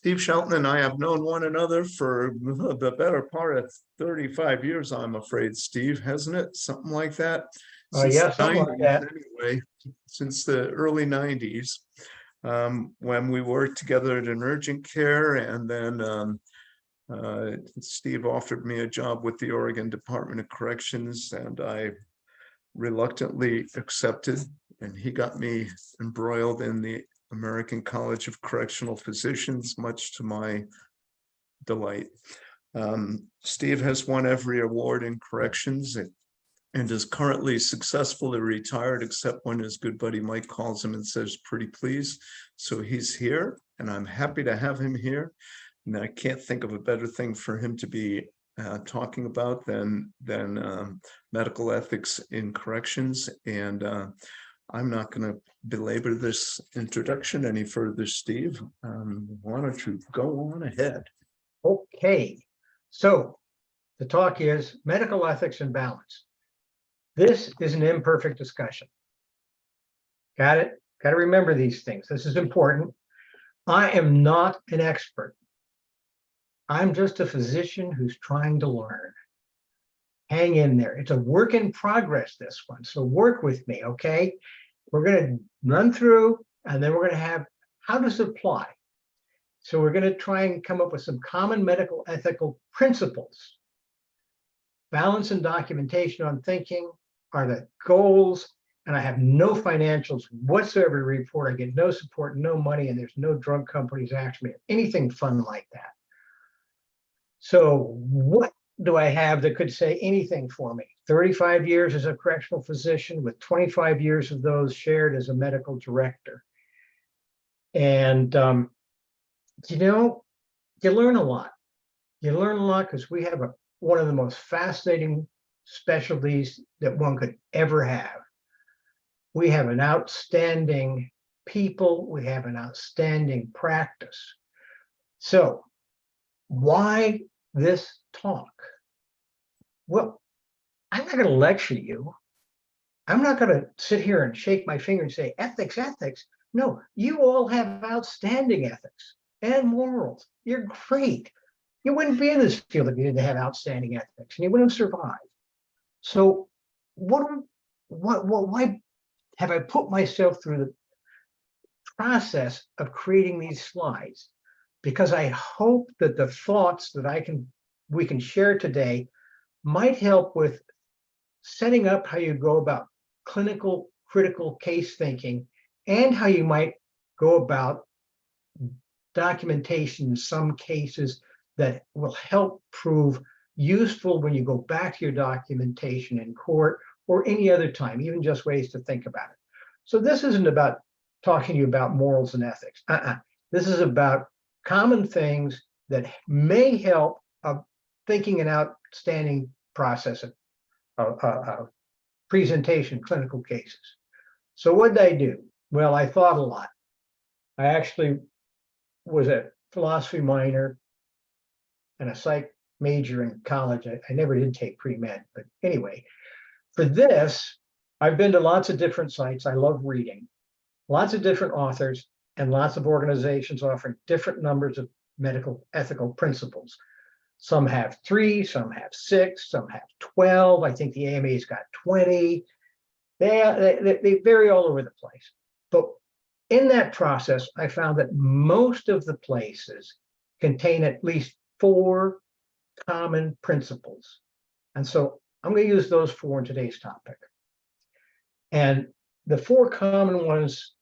Steve Shelton and I have known one another for the better part of 35 years, I'm afraid, Steve, hasn't it? Something like that. Since Yeah, the something like 90s, that. anyway, since the early 90s, when we worked together at an urgent care. And then Steve offered me a job with the Oregon Department of Corrections, and I reluctantly accepted. And he got me embroiled in the American College of Correctional Physicians, much to my delight. Steve has won every award in corrections and is currently successfully retired, except when his good buddy Mike calls him and says, "Pretty please." So he's here, and I'm happy to have him here. And I can't think of a better thing for him to be talking about than medical ethics in corrections. And I'm not going to belabor this introduction any further, Steve. Why don't you go on ahead? Okay, so the talk is medical ethics and balance. This is an imperfect discussion. Got it? Got to remember these things. This is important. I am not an expert. I'm just a physician who's trying to learn. Hang in there. It's a work in progress, this one. So work with me, okay? We're going to run through, and then we're going to have how does it apply? So we're going to try and come up with some common medical ethical principles. Balance and documentation on thinking are the goals, and I have no financials whatsoever to report. I get no support, no money, and there's no drug companies after me or anything fun like that. So what do I have that could say anything for me? 35 years as a correctional physician, with 25 years of those shared as a medical director. And, you know, you learn a lot. You learn a lot because we have one of the most fascinating specialties that one could ever have. We have an outstanding people. We have an outstanding practice. So why this talk? Well, I'm not going to lecture you. I'm not going to sit here and shake my finger and say, ethics, ethics. No, you all have outstanding ethics and morals. You're great. You wouldn't be in this field if you didn't have outstanding ethics, and you wouldn't have survived. So why have I put myself through the process of creating these slides? Because I hope that the thoughts that we can share today might help with setting up how you go about clinical critical case thinking, and how you might go about documentation in some cases that will help prove useful when you go back to your documentation in court or any other time, even just ways to think about it. So this isn't about talking to you about morals and ethics. This is about common things that may help thinking an outstanding process of presentation clinical cases. So what did I do? Well, I thought a lot. I actually was a philosophy minor and a psych major in college. I never did take pre-med, but anyway, for this, I've been to lots of different sites. I love reading, lots of different authors, and lots of organizations offering different numbers of medical ethical principles. Some have 3, some have 6, some have 12. I think the AMA's got 20. They vary all over the place. But in that process, I found that most of the places contain at least 4 common principles. And so I'm going to use those 4 in today's topic. And the 4 common ones,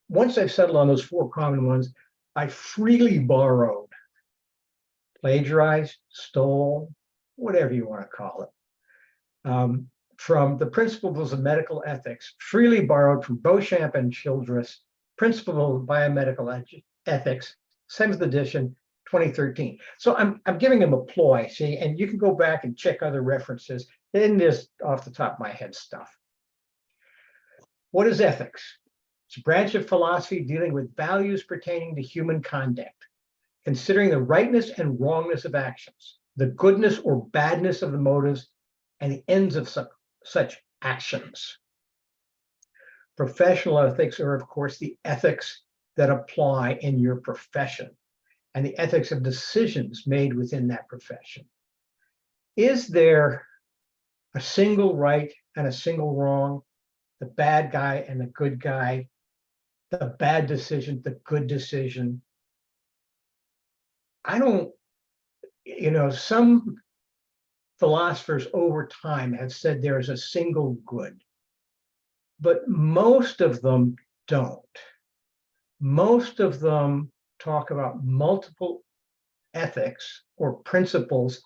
once I've settled on those 4 common ones, I freely borrowed, plagiarized, stole, whatever you want to call it, from the Principles of Medical Ethics, freely borrowed from Beauchamp and Childress, Principles of Biomedical Ethics, 7th edition, 2013. So I'm giving them a ploy, see, and you can go back and check other references in this off the top of my head stuff. What is ethics? It's a branch of philosophy dealing with values pertaining to human conduct, considering the rightness and wrongness of actions, the goodness or badness of the motives, and the ends of such actions. Professional ethics are, of course, the ethics that apply in your profession and the ethics of decisions made within that profession. Is there a single right and a single wrong, the bad guy and the good guy, the bad decision, the good decision? I don't, some philosophers over time have said there is a single good, but most of them don't. Most of them talk about multiple ethics or principles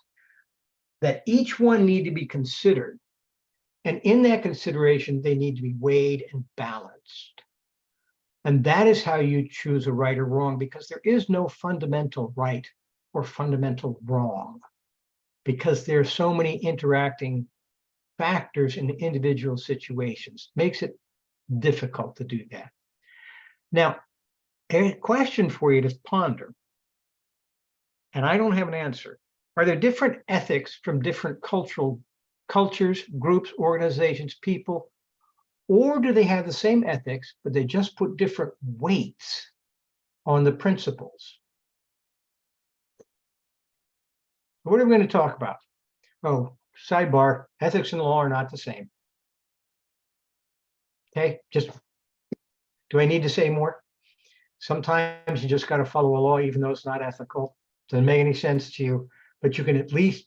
that each one need to be considered. And in that consideration, they need to be weighed and balanced. And that is how you choose a right or wrong, because there is no fundamental right or fundamental wrong, because there are so many interacting factors in individual situations. Makes it difficult to do that. Now, a question for you to ponder, and I don't have an answer. Are there different ethics from different cultures, groups, organizations, people, or do they have the same ethics, but they just put different weights on the principles? What are we going to talk about? Oh, sidebar, ethics and law are not the same. Okay, just, do I need to say more? Sometimes you just got to follow a law, even though it's not ethical. Doesn't make any sense to you, but you can at least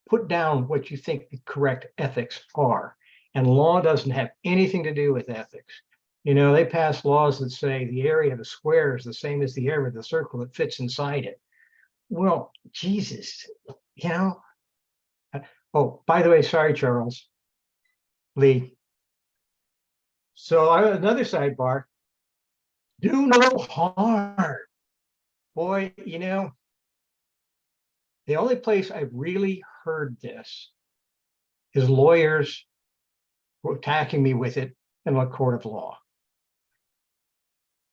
put down what you think the correct ethics are. And law doesn't have anything to do with ethics. They pass laws that say the area of a square is the same as the area of the circle that fits inside it. Well, Jesus, Oh, by the way, sorry, Charles Lee. So another sidebar, do no harm. Boy, the only place I've really heard this is lawyers attacking me with it in a court of law.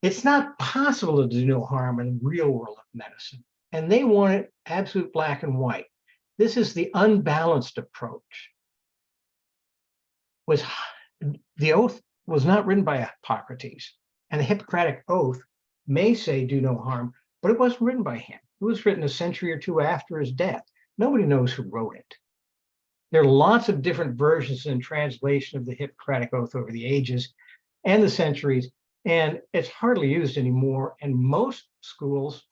It's not possible to do no harm in the real world of medicine. And they want it absolute black and white. This is the unbalanced approach. The oath was not written by Hippocrates, and the Hippocratic Oath may say do no harm, but it wasn't written by him. It was written a century or two after his death. Nobody knows who wrote it. There are lots of different versions and translation of the Hippocratic Oath over the ages and the centuries, and it's hardly used anymore. And most schools,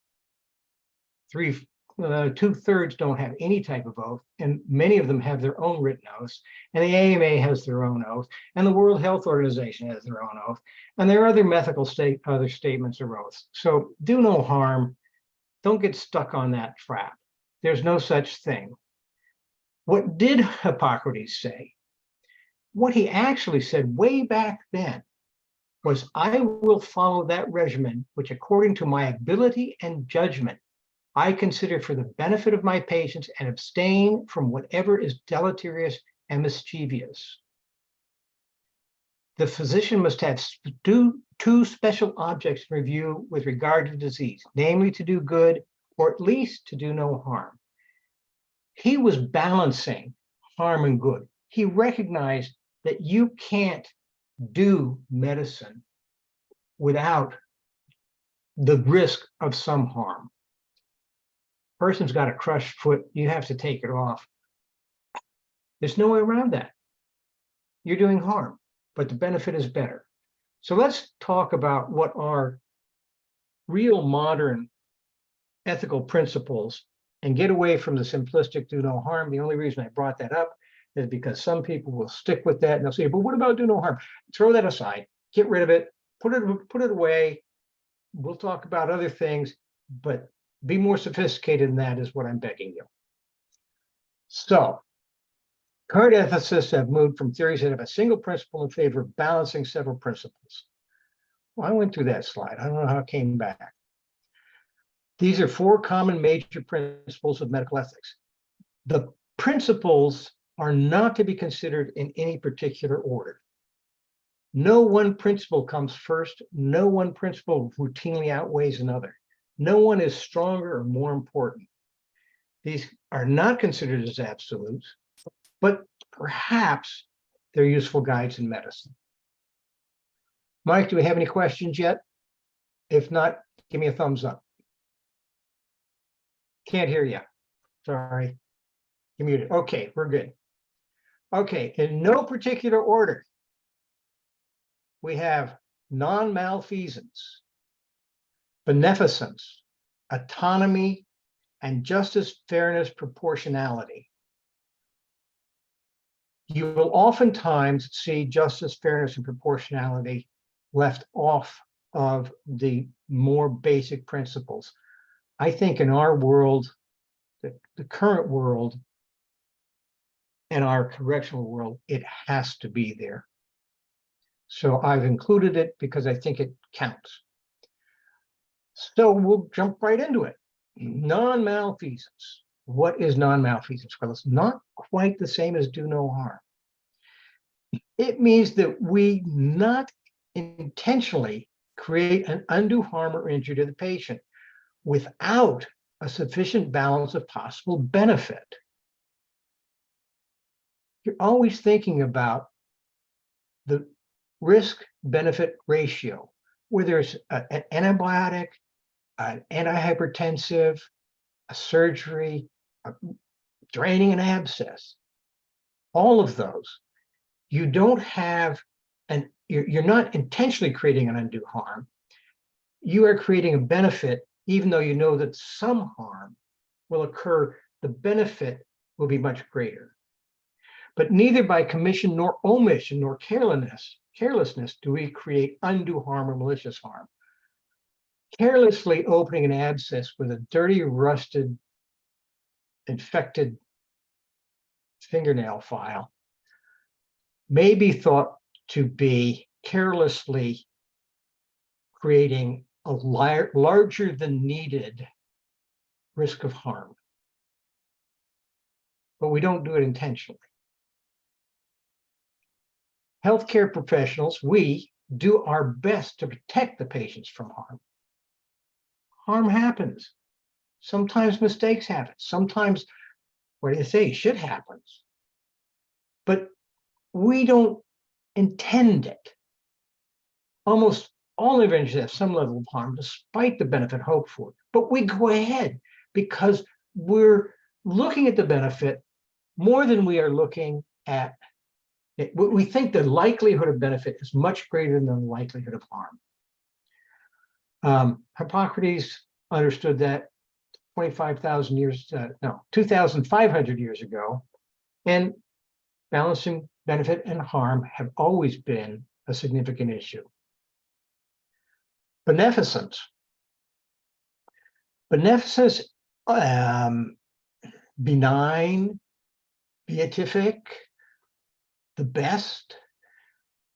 2/3 don't have any type of oath, and many of them have their own written oaths, and the AMA has their own oath, and the World Health Organization has their own oath, and there are other other statements or oaths. So do no harm. Don't get stuck on that trap. There's no such thing. What did Hippocrates say? What he actually said way back then was, I will follow that regimen which, according to my ability and judgment, I consider for the benefit of my patients, and abstain from whatever is deleterious and mischievous. The physician must have two special objects in review with regard to disease, namely to do good, or at least to do no harm. He was balancing harm and good. He recognized that you can't do medicine without the risk of some harm. Person's got a crushed foot, you have to take it off. There's no way around that. You're doing harm, but the benefit is better. So let's talk about what are real modern ethical principles and get away from the simplistic do no harm. The only reason I brought that up is because some people will stick with that and they'll say, but what about do no harm? Throw that aside, get rid of it, put it away. We'll talk about other things, but be more sophisticated than that is what I'm begging you. So, current ethicists have moved from theories that have a single principle in favor of balancing several principles. Well, I went through that slide. I don't know how it came back. These are 4 common major principles of medical ethics. The principles are not to be considered in any particular order. No one principle comes first. No one principle routinely outweighs another. No one is stronger or more important. These are not considered as absolutes, but perhaps they're useful guides in medicine. Mike, do we have any questions yet? If not, give me a thumbs up. Can't hear you. Sorry. You're muted. Okay, we're good. Okay, in no particular order, we have non-malfeasance, beneficence, autonomy, and justice, fairness, proportionality. You will oftentimes see justice, fairness, and proportionality left off of the more basic principles. I think in our world, the current world, and our correctional world, it has to be there. So I've included it because I think it counts. So we'll jump right into it. Non-malfeasance. What is non-malfeasance? Well, it's not quite the same as do no harm. It means that we not intentionally create an undue harm or injury to the patient without a sufficient balance of possible benefit. You're always thinking about the risk-benefit ratio, whether it's an antibiotic, an antihypertensive, a surgery, draining an abscess, all of those. You don't have, and you're not intentionally creating an undue harm. You are creating a benefit, even though you know that some harm will occur, the benefit will be much greater. But neither by commission nor omission nor carelessness do we create undue harm or malicious harm. Carelessly opening an abscess with a dirty, rusted, infected fingernail file may be thought to be carelessly creating a larger than needed risk of harm. But we don't do it intentionally. Healthcare professionals, we do our best to protect the patients from harm. Harm happens. Sometimes mistakes happen. Sometimes, what do you say, shit happens. But we don't intend it. Almost all interventions have some level of harm, despite the benefit hoped for. But we go ahead because we're looking at the benefit more than we are looking at it. We think the likelihood of benefit is much greater than the likelihood of harm. Hippocrates understood that 25,000 years, no, 2,500 years ago, and balancing benefit and harm have always been a significant issue. Beneficence. Beneficence, benign, beatific, the best.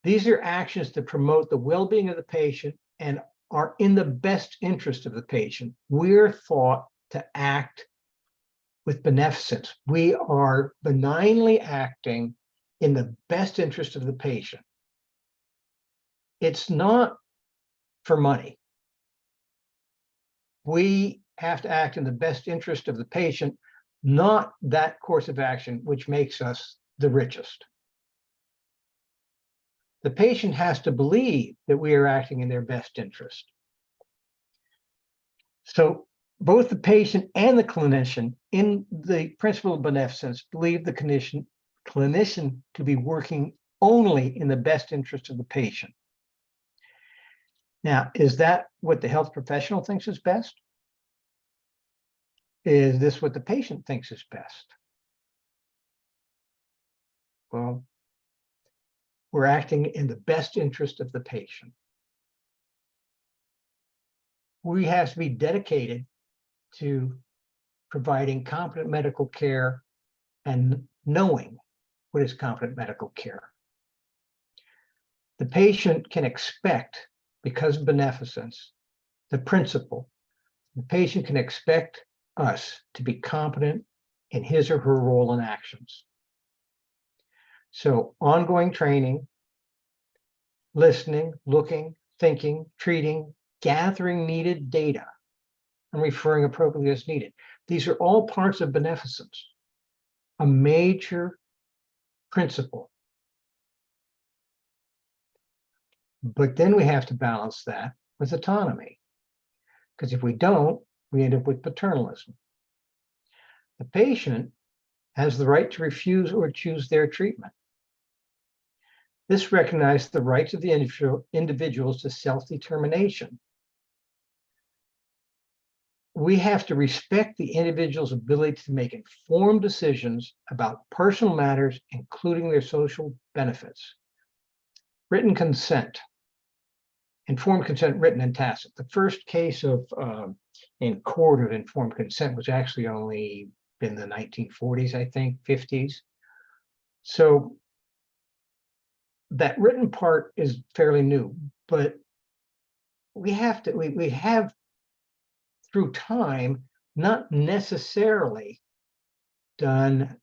These are actions that promote the well-being of the patient and are in the best interest of the patient. We're thought to act with beneficence. We are benignly acting in the best interest of the patient. It's not for money. We have to act in the best interest of the patient, not that course of action which makes us the richest. The patient has to believe that we are acting in their best interest. So both the patient and the clinician, in the principle of beneficence, believe the clinician to be working only in the best interest of the patient. Now, is that what the health professional thinks is best? Is this what the patient thinks is best? Well, we're acting in the best interest of the patient. We have to be dedicated to providing competent medical care and knowing what is competent medical care. The patient can expect, because of beneficence, the principle, the patient can expect us to be competent in his or her role and actions. So ongoing training, listening, looking, thinking, treating, gathering needed data, and referring appropriately as needed. These are all parts of beneficence, a major principle. But then we have to balance that with autonomy. because if we don't, we end up with paternalism. The patient has the right to refuse or choose their treatment. This recognizes the rights of the individuals to self-determination. We have to respect the individual's ability to make informed decisions about personal matters, including their social benefits. Written consent, informed consent, written and tacit. The first case of in court of informed consent was actually only in the 1940s, I think, 50s. So that written part is fairly new, but we have through time not necessarily done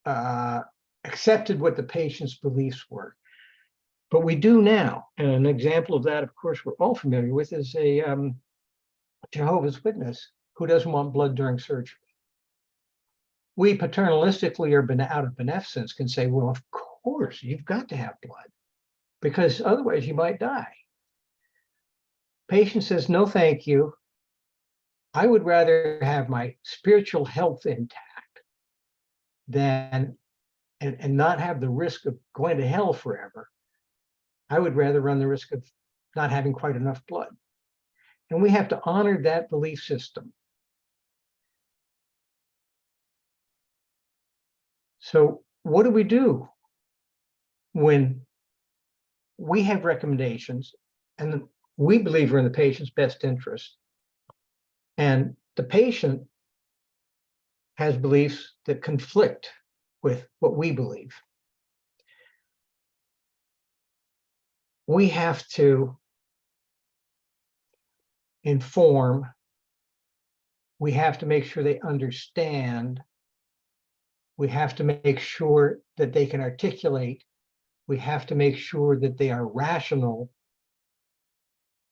accepted what the patient's beliefs were, but we do now. And an example of that, of course, we're all familiar with is a Jehovah's Witness who doesn't want blood during surgery. We paternalistically or out of beneficence can say, well, of course, you've got to have blood because otherwise you might die. Patient says, no, thank you. I would rather have my spiritual health intact than and not have the risk of going to hell forever. I would rather run the risk of not having quite enough blood. And we have to honor that belief system. So what do we do when we have recommendations and we believe are in the patient's best interest, and the patient has beliefs that conflict with what we believe? We have to inform, we have to make sure they understand, we have to make sure that they can articulate, we have to make sure that they are rational,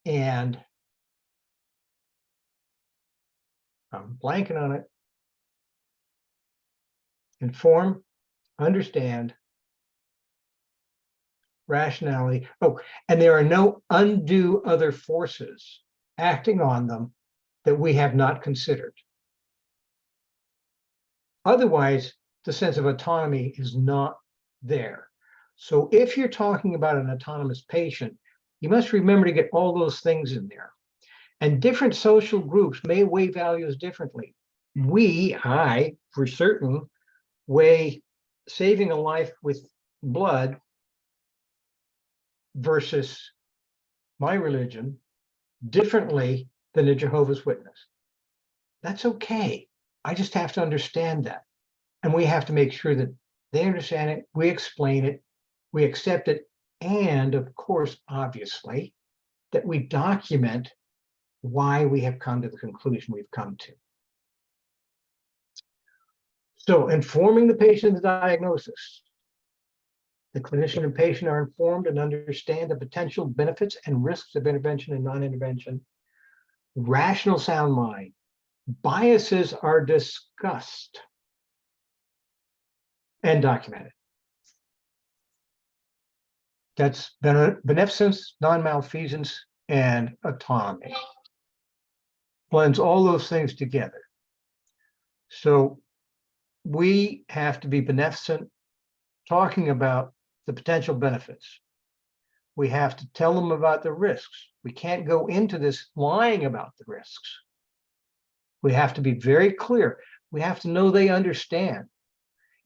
and I'm blanking on it. Inform, understand, rationality. Oh, and there are no undue other forces acting on them that we have not considered. Otherwise, the sense of autonomy is not there. So if you're talking about an autonomous patient, you must remember to get all those things in there. And different social groups may weigh values differently. I, for certain, weigh saving a life with blood versus my religion differently than a Jehovah's Witness. That's okay. I just have to understand that. And we have to make sure that they understand it, we explain it, we accept it, and of course, obviously, that we document why we have come to the conclusion we've come to. So informing the patient of the diagnosis. The clinician and patient are informed and understand the potential benefits and risks of intervention and non-intervention. Rational sound mind. Biases are discussed and documented. That's beneficence, non-malfeasance, and autonomy. Blends all those things together. So we have to be beneficent, talking about the potential benefits. We have to tell them about the risks. We can't go into this lying about the risks. We have to be very clear. We have to know they understand.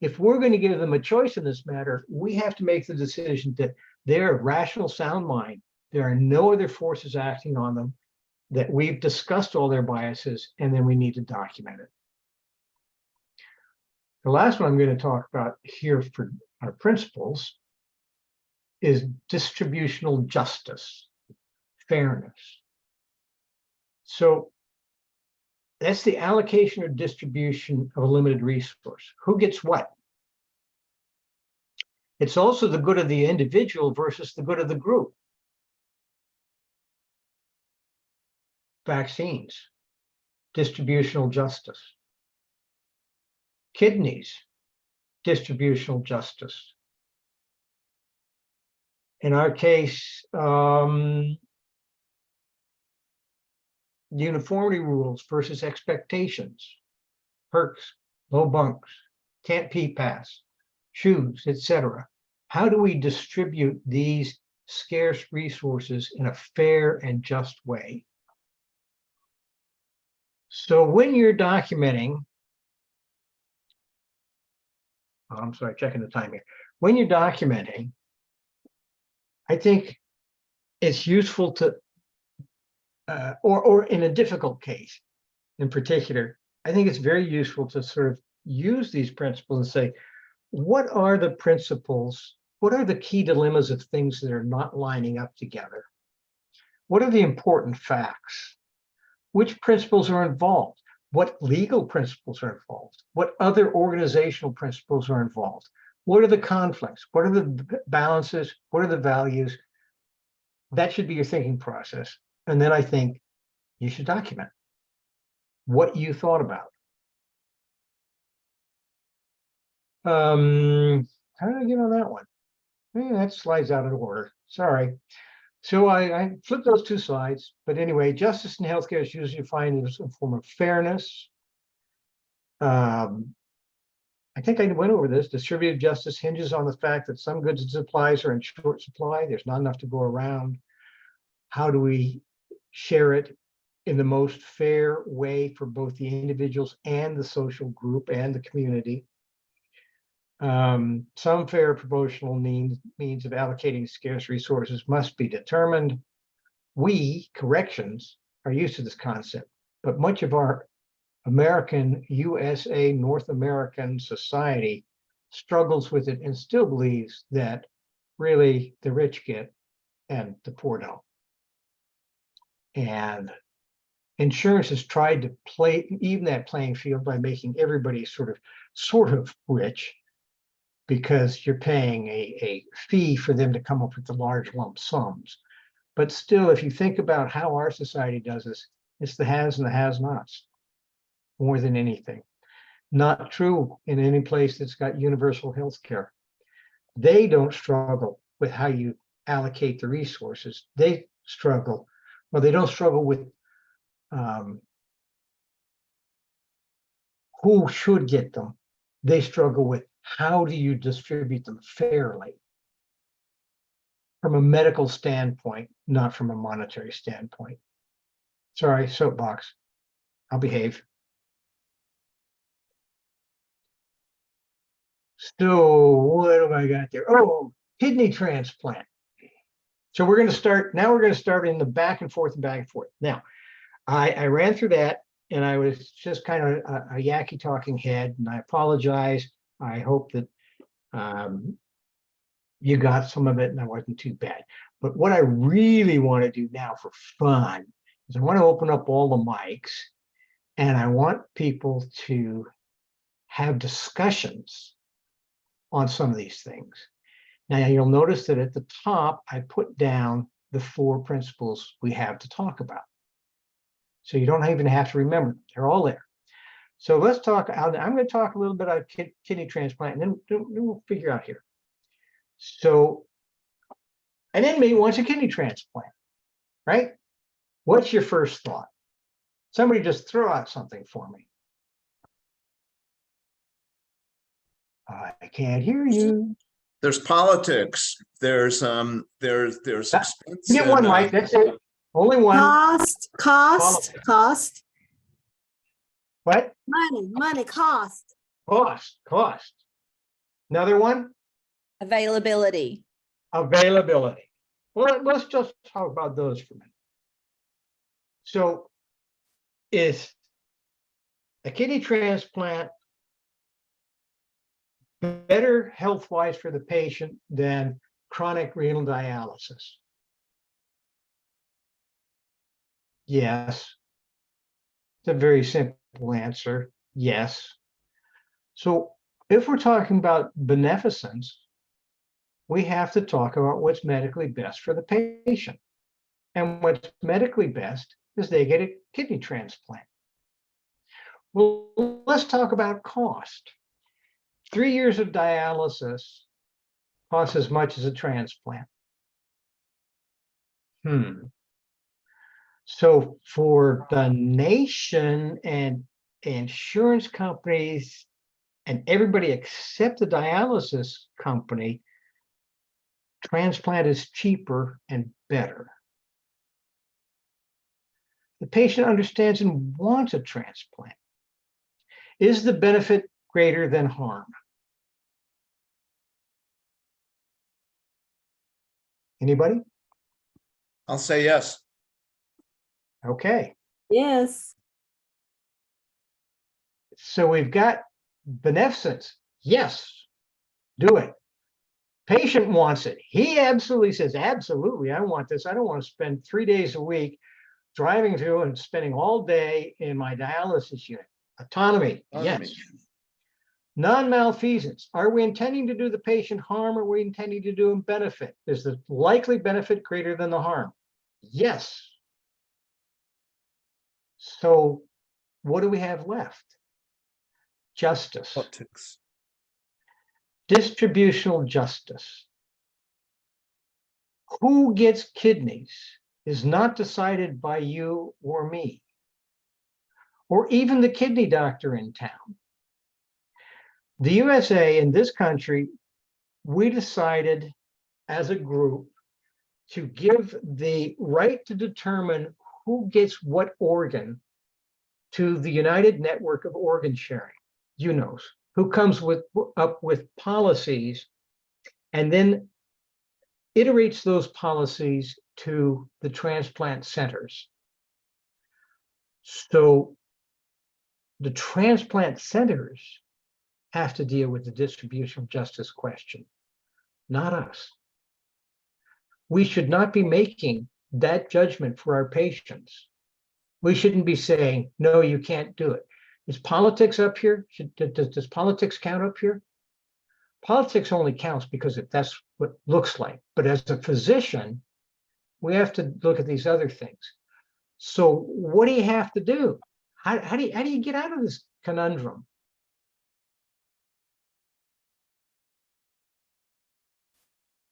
If we're going to give them a choice in this matter, we have to make the decision that they're a rational, sound mind. There are no other forces acting on them, that we've discussed all their biases, and then we need to document it. The last one I'm going to talk about here for our principles is distributional justice, fairness. So that's the allocation or distribution of a limited resource. Who gets what? It's also the good of the individual versus the good of the group. Vaccines, distributional justice. Kidneys, distributional justice. In our case, uniformity rules versus expectations, perks, low bunks, can't pee pass, shoes, etc. How do we distribute these scarce resources in a fair and just way? So when you're documenting, I'm sorry, checking the time here. When you're documenting, I think it's useful to, or in a difficult case in particular, I think it's very useful to sort of use these principles and say, what are the principles? What are the key dilemmas of things that are not lining up together? What are the important facts? Which principles are involved? What legal principles are involved? What other organizational principles are involved? What are the conflicts? What are the balances? What are the values? That should be your thinking process. And then I think you should document what you thought about. How did I get on that one? That slides out of order. Sorry. So I flipped those two slides. But anyway, justice in healthcare is usually defined as a form of fairness. I think I went over this. Distributive justice hinges on the fact that some goods and supplies are in short supply. There's not enough to go around. How do we share it in the most fair way for both the individuals and the social group and the community? Some fair proportional means of allocating scarce resources must be determined. We, corrections, are used to this concept, but much of our American, USA, North American society struggles with it and still believes that really the rich get and the poor don't. And insurance has tried to even that playing field by making everybody sort of rich, because you're paying a fee for them to come up with the large lump sums. But still, if you think about how our society does this, it's the haves and the has-nots more than anything. Not true in any place that's got universal health care. They don't struggle with how you allocate the resources. They struggle, well, they don't struggle with who should get them. They struggle with how do you distribute them fairly from a medical standpoint, not from a monetary standpoint. Sorry, soapbox. I'll behave. So what have I got there? Oh, kidney transplant. So we're going to start, now we're going to start in the back and forth and back and forth. Now, I ran through that and I was just kind of a yucky talking head, and I apologize. I hope that you got some of it and it wasn't too bad. But what I really want to do now for fun is I want to open up all the mics and I want people to have discussions on some of these things. Now you'll notice that at the top, I put down the 4 principles we have to talk about. So you don't even have to remember them. They're all there. So let's talk, I'm going to talk a little bit about kidney transplant, and then we'll figure out here. So an inmate wants a kidney transplant, right? What's your first thought? Somebody just throw out something for me. I can't hear you. There's politics. There's expense. Get one, Mike. That's it. Only one. Cost. What? Money, cost. Cost. Another one? Availability. Availability. Well, let's just talk about those for a minute. So is a kidney transplant better health-wise for the patient than chronic renal dialysis? Yes. It's a very simple answer. Yes. So if we're talking about beneficence, we have to talk about what's medically best for the patient. And what's medically best is they get a kidney transplant. Well, let's talk about cost. 3 years of dialysis costs as much as a transplant. So for the nation and insurance companies and everybody except the dialysis company, transplant is cheaper and better. The patient understands and wants a transplant. Is the benefit greater than harm? Anybody? I'll say yes. Okay. Yes. So we've got beneficence. Yes, do it. Patient wants it. He absolutely says, absolutely, I want this. I don't want to spend 3 days a week driving through and spending all day in my dialysis unit. Autonomy, Autonomy. yes. Non-malfeasance. Are we intending to do the patient harm, or are we intending to do him benefit? Is the likely benefit greater than the harm? Yes. So what do we have left? Justice. Politics. Distributional justice. Who gets kidneys is not decided by you or me, or even the kidney doctor in town. The USA, in this country, we decided as a group to give the right to determine who gets what organ to the United Network of Organ Sharing, UNOS, who comes up with policies and then iterates those policies to the transplant centers. So the transplant centers have to deal with the distributional justice question, not us. We should not be making that judgment for our patients. We shouldn't be saying, no, you can't do it. Is politics up here? Does politics count up here? Politics only counts because that's what it looks like. But as a physician, we have to look at these other things. So what do you have to do? How do you get out of this conundrum?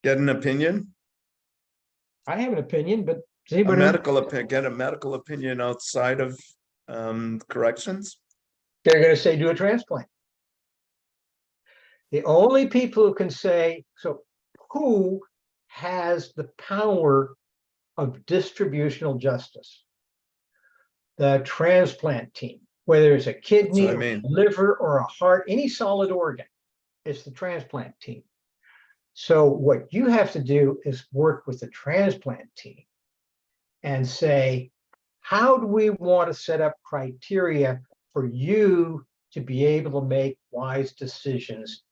Get an opinion, I have an opinion, but does a anybody else? medical opinion, get a medical opinion outside of corrections. They're going to say do a transplant. The only people who can say, so who has the power of distributional justice? The transplant team, whether it's a kidney, That's what I mean. liver, or a heart, any solid organ, it's the transplant team. So what you have to do is work with the transplant team and say, how do we want to set up criteria for you to be able to make wise decisions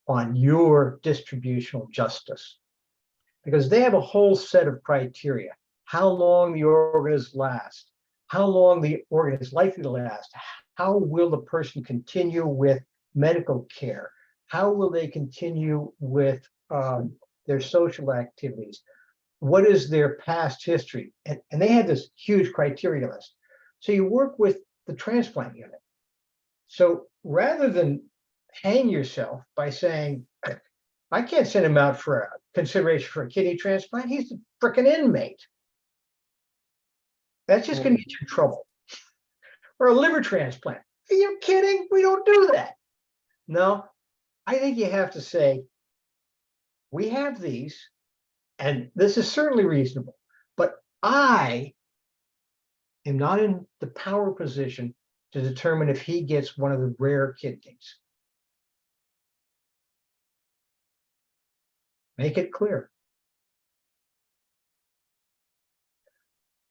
on your distributional justice? Because they have a whole set of criteria. How long the organs last, how long the organ is likely to last, how will the person continue with medical care, how will they continue with their social activities, what is their past history, and they had this huge criteria list. So you work with the transplant unit. So rather than hang yourself by saying, I can't send him out for a consideration for a kidney transplant, he's a freaking inmate. That's just going to get you in trouble. Or a liver transplant. Are you kidding? We don't do that. No, I think you have to say, we have these, and this is certainly reasonable, but I am not in the power position to determine if he gets one of the rare kidneys. Make it clear.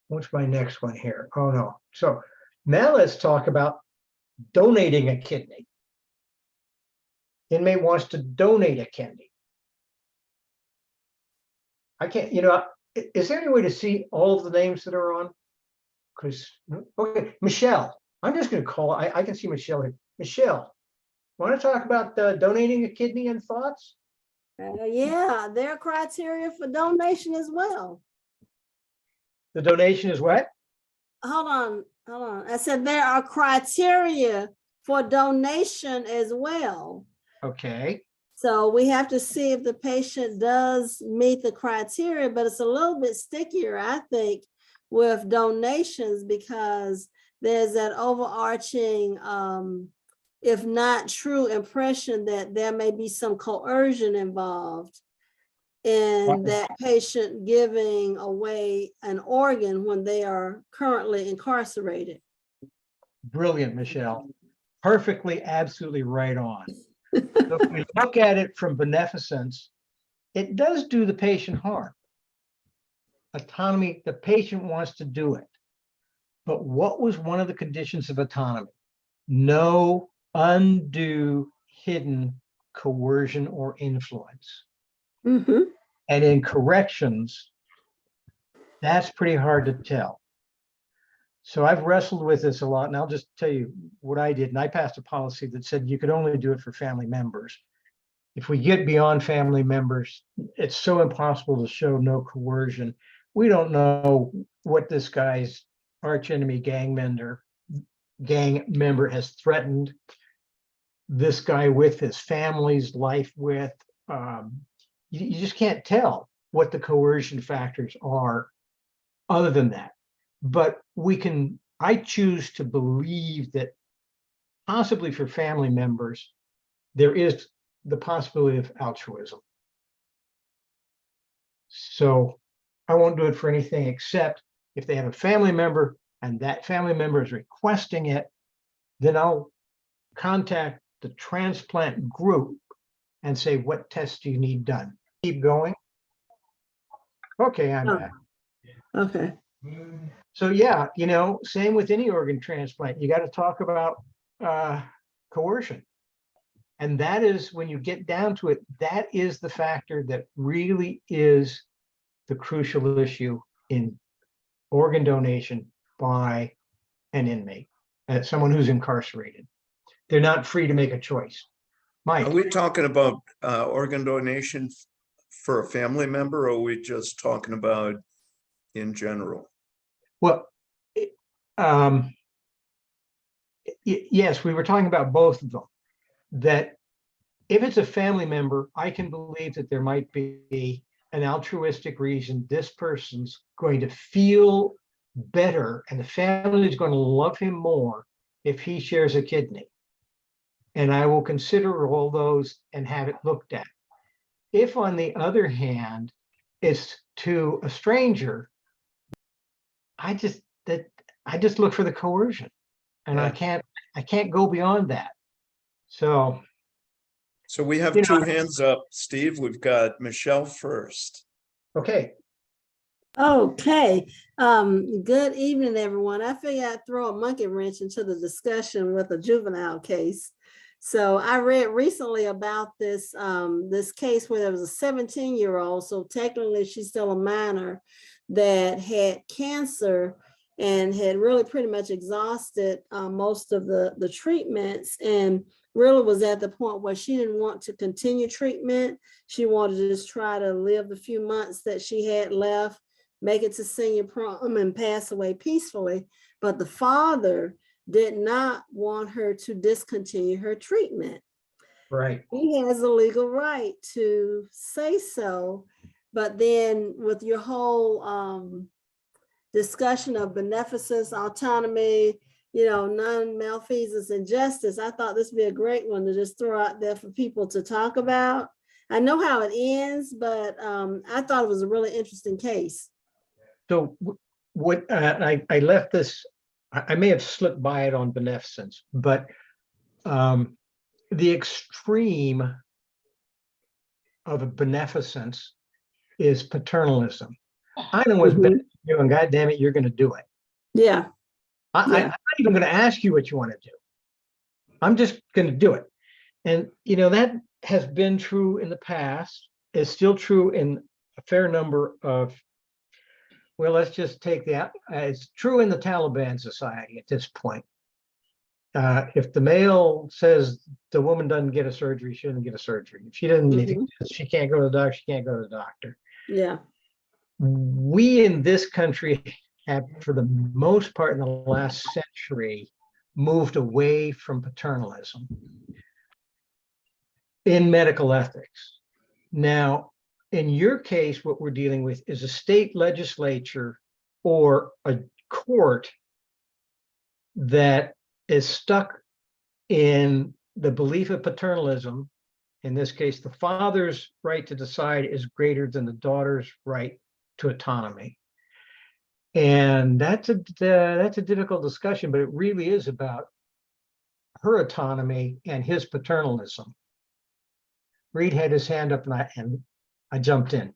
What's my next one here? Oh no. So now let's talk about donating a kidney. Inmate wants to donate a kidney. I can't, is there any way to see all of the names that are on? Because, okay, Michelle, I'm just going to call, I can see Michelle here. Michelle, want to talk about donating a kidney and thoughts? Yeah, there are criteria for donation as well. The donation is what? Hold on. I said there are criteria for donation as well. Okay. So we have to see if the patient does meet the criteria, but it's a little bit stickier, I think, with donations because there's that overarching, if not true impression that there may be some coercion involved in that patient giving away an organ when they are currently incarcerated. Brilliant, Michelle. Perfectly, absolutely right on. So if we look at it from beneficence, it does do the patient harm. Autonomy, the patient wants to do it. But what was one of the conditions of autonomy? No undue hidden coercion or influence. Mm-hmm. And in corrections, that's pretty hard to tell. So I've wrestled with this a lot, and I'll just tell you what I did. And I passed a policy that said you could only do it for family members. If we get beyond family members, it's so impossible to show no coercion. We don't know what this guy's archenemy gang member has threatened this guy with, his family's life with. You just can't tell what the coercion factors are other than that. But I choose to believe that possibly for family members, there is the possibility of altruism. So I won't do it for anything except if they have a family member and that family member is requesting it, then I'll contact the transplant group and say, what tests do you need done? Keep going. Okay, I'm back. Okay. So yeah, same with any organ transplant. You got to talk about coercion. And that is, when you get down to it, that is the factor that really is the crucial issue in organ donation by an inmate, someone who's incarcerated. They're not free to make a choice. Mike. Are we talking about organ donation for a family member, or are we just talking about in general? Well, yes, we were talking about both of them. That if it's a family member, I can believe that there might be an altruistic reason. This person's going to feel better and the family is going to love him more if he shares a kidney. And I will consider all those and have it looked at. If, on the other hand, it's to a stranger, I just look for the coercion, and Yeah. I can't go beyond that. So we have two hands up, Steve. We've got Michelle first. okay. Okay. Good evening, everyone. I figured I'd throw a monkey wrench into the discussion with a juvenile case. So I read recently about this case where there was a 17-year-old, so technically she's still a minor, that had cancer and had really pretty much exhausted most of the treatments, and really was at the point where she didn't want to continue treatment. She wanted to just try to live the few months that she had left, make it to senior prom, and pass away peacefully. But the father did not want her to discontinue her treatment. Right. He has a legal right to say so. But then with your whole discussion of beneficence, autonomy, non-malfeasance and justice, I thought this would be a great one to just throw out there for people to talk about. I know how it ends, but I thought it was a really interesting case. So what I left this, I may have slipped by it on beneficence, but the extreme of a beneficence is paternalism. I know what's best for you, and God damn it, you're going to do it. Yeah. I'm not even going to ask you what you want to do. I'm just going to do it. And, that has been true in the past. It's still true in a fair number of, well, let's just take that. It's true in the Taliban society at this point. If the male says the woman doesn't get a surgery, she doesn't get a surgery. If she doesn't, she can't go to the doctor, she can't go to the doctor. Yeah. We in this country have, for the most part in the last century, moved away from paternalism in medical ethics. Now, in your case, what we're dealing with is a state legislature or a court that is stuck in the belief of paternalism. In this case, the father's right to decide is greater than the daughter's right to autonomy. And that's a difficult discussion, but it really is about her autonomy and his paternalism. Reed had his hand up and I jumped in.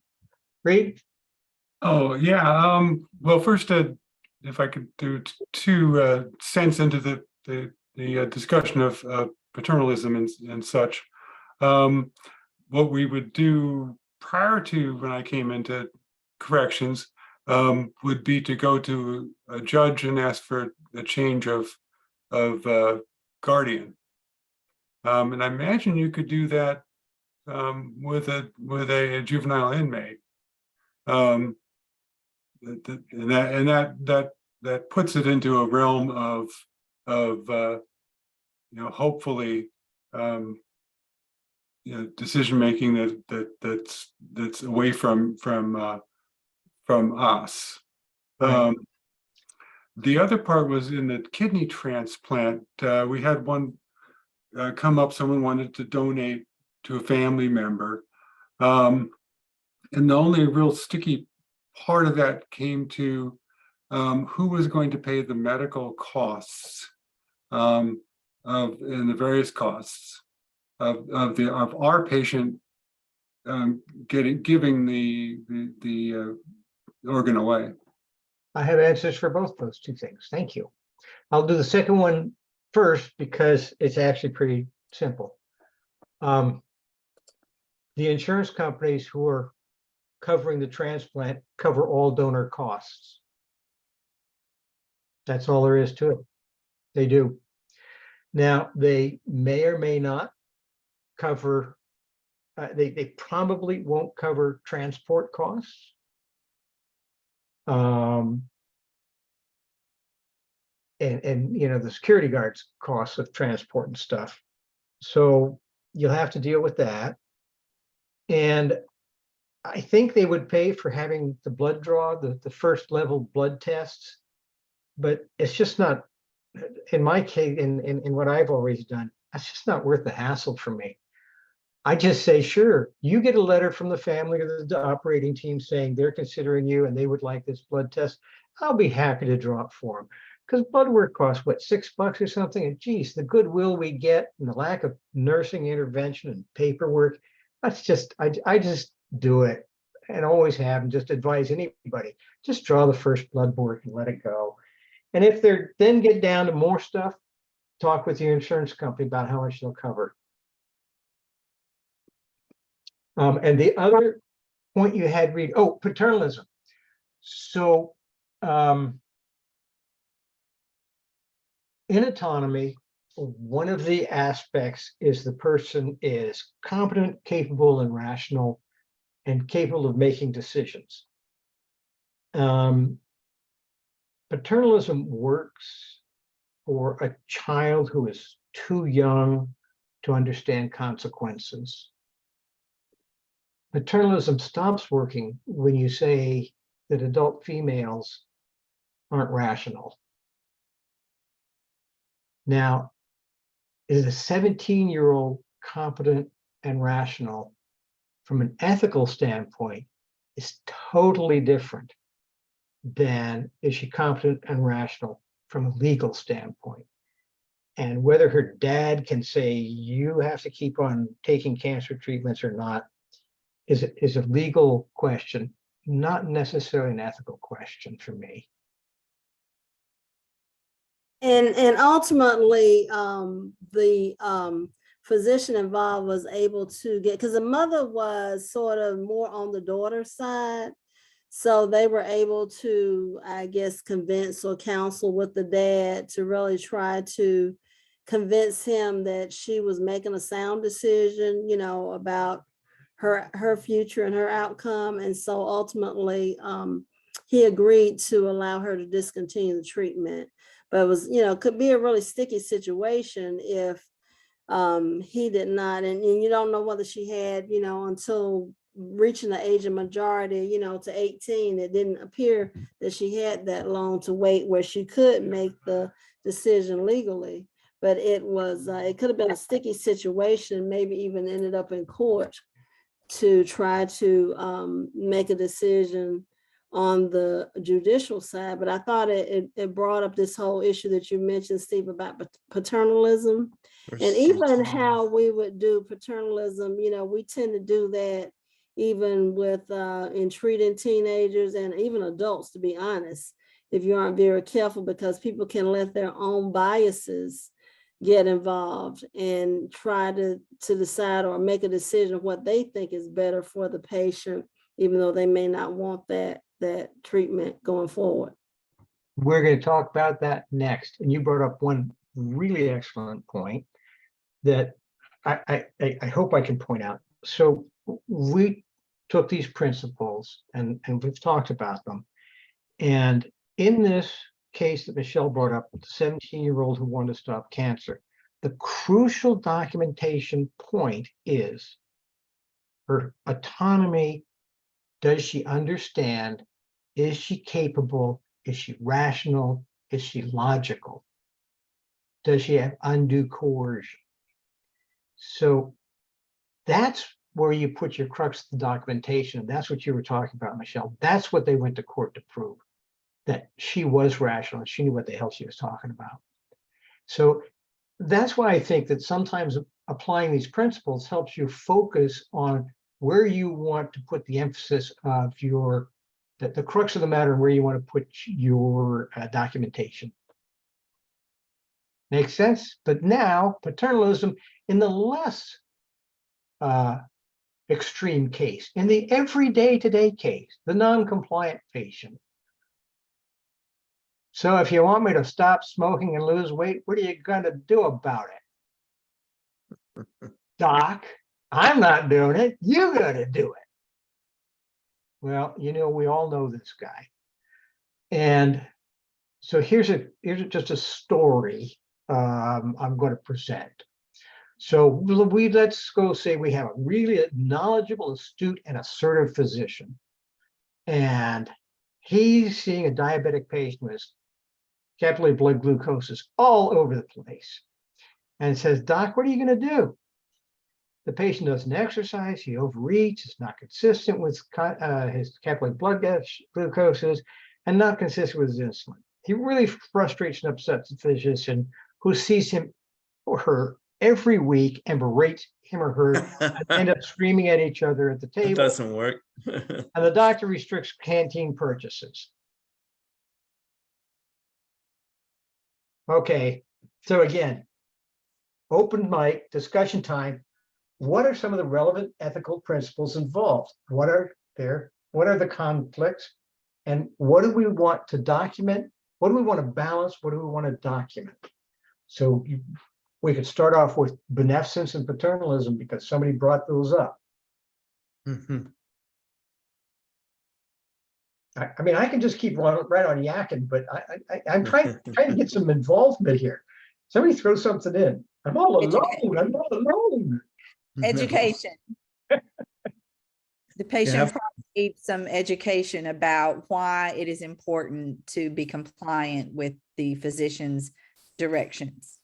Reed? Oh, yeah. Well, first, if I could do two cents into the discussion of paternalism and such. What we would do prior to when I came into corrections would be to go to a judge and ask for a change of guardian. And I imagine you could do that with a juvenile inmate. And that puts it into a realm of hopefully decision making that's away from us. Right. The other part was in the kidney transplant. We had one come up. Someone wanted to donate to a family member, and the only real sticky part of that came to who was going to pay the medical costs and the various costs of our patient giving the organ away. I have answers for both those two things. Thank you. I'll do the second one first because it's actually pretty simple. The insurance companies who are covering the transplant cover all donor costs. That's all there is to it. They do. Now, they may or may not cover, they probably won't cover transport costs. And the security guards costs of transport and stuff. So you'll have to deal with that. And I think they would pay for having the blood draw, the first level blood tests, but it's just not, in my case, in what I've always done, that's just not worth the hassle for me. I just say, sure, you get a letter from the family or the operating team saying they're considering you and they would like this blood test. I'll be happy to draw it for them. Because blood work costs, what, $6 or something? And geez, the goodwill we get and the lack of nursing intervention and paperwork, that's just, I just do it and always have, and just advise anybody, just draw the first blood work and let it go. And if they're then get down to more stuff, talk with your insurance company about how much they'll cover. And the other point you had, Reed, oh, paternalism. So in autonomy, one of the aspects is the person is competent, capable, and rational, and capable of making decisions. Paternalism works for a child who is too young to understand consequences. Paternalism stops working when you say that adult females aren't rational. Now, is a 17-year-old competent and rational from an ethical standpoint is totally different than is she competent and rational from a legal standpoint. And whether her dad can say you have to keep on taking cancer treatments or not is a legal question, not necessarily an ethical question for me. And ultimately, the physician involved was able to get, because the mother was sort of more on the daughter's side. So they were able to, I guess, convince or counsel with the dad to really try to convince him that she was making a sound decision, about her future and her outcome. And so ultimately, he agreed to allow her to discontinue the treatment. But it was, could be a really sticky situation if he did not, and you don't know whether she had, until reaching the age of majority, to 18, it didn't appear that she had that long to wait where she could make the decision legally. But it could have been a sticky situation, maybe even ended up in court to try to make a decision on the judicial side. But I thought it brought up this whole issue that you mentioned, Steve, about paternalism. And even how we would do paternalism, we tend to do that even with in treating teenagers and even adults, to be honest, if you aren't very careful, because people can let their own biases get involved and try to decide or make a decision of what they think is better for the patient, even though they may not want that treatment going forward. We're going to talk about that next. And you brought up one really excellent point that I hope I can point out. So we took these principles and we've talked about them. And in this case that Michelle brought up, the 17-year-old who wanted to stop cancer, the crucial documentation point is her autonomy. Does she understand? Is she capable? Is she rational? Is she logical? Does she have undue coercion? So that's where you put your crux of the documentation. That's what you were talking about, Michelle. That's what they went to court to prove, that she was rational and she knew what the hell she was talking about. So that's why I think that sometimes applying these principles helps you focus on where you want to put the emphasis of the crux of the matter and where you want to put your documentation. Makes sense? But now paternalism in the less extreme case, in the everyday today case, the non-compliant patient. So if you want me to stop smoking and lose weight, what are you going to do about it? Doc, I'm not doing it. You got to do it. Well, we all know this guy. And so here's just a story I'm going to present. So let's go say we have a really knowledgeable, astute, and assertive physician. And he's seeing a diabetic patient with capillary blood glucose is all over the place. And says, Doc, what are you going to do? The patient doesn't exercise, he overeats, is not consistent with his capillary blood glucoses, and not consistent with his insulin. He really frustrates and upsets the physician who sees him or her every week and berates him or her and end up screaming at each other at the table. It doesn't work. And the doctor restricts canteen purchases. Okay, so again, open mic, discussion time. What are some of the relevant ethical principles involved? What are the conflicts? And what do we want to document? What do we want to balance? What do we want to document? So we could start off with beneficence and paternalism because somebody brought those up. Mm-hmm. I mean, I can just keep right on yakking, but I'm trying to get some involvement here. Somebody throw something in. I'm all alone. I'm all alone. Education. The patient Yeah. probably needs some education about why it is important to be compliant with the physician's directions.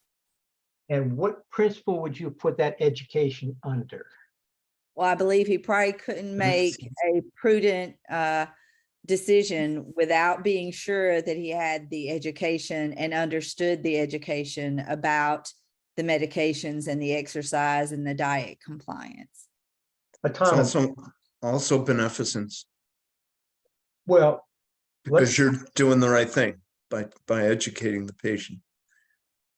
And what principle would you put that education under? Well, I believe he probably couldn't make a prudent decision without being sure that he had the education and understood the education about the medications and the exercise and the diet compliance. It's also beneficence, Well, because you're doing the right thing by educating the patient.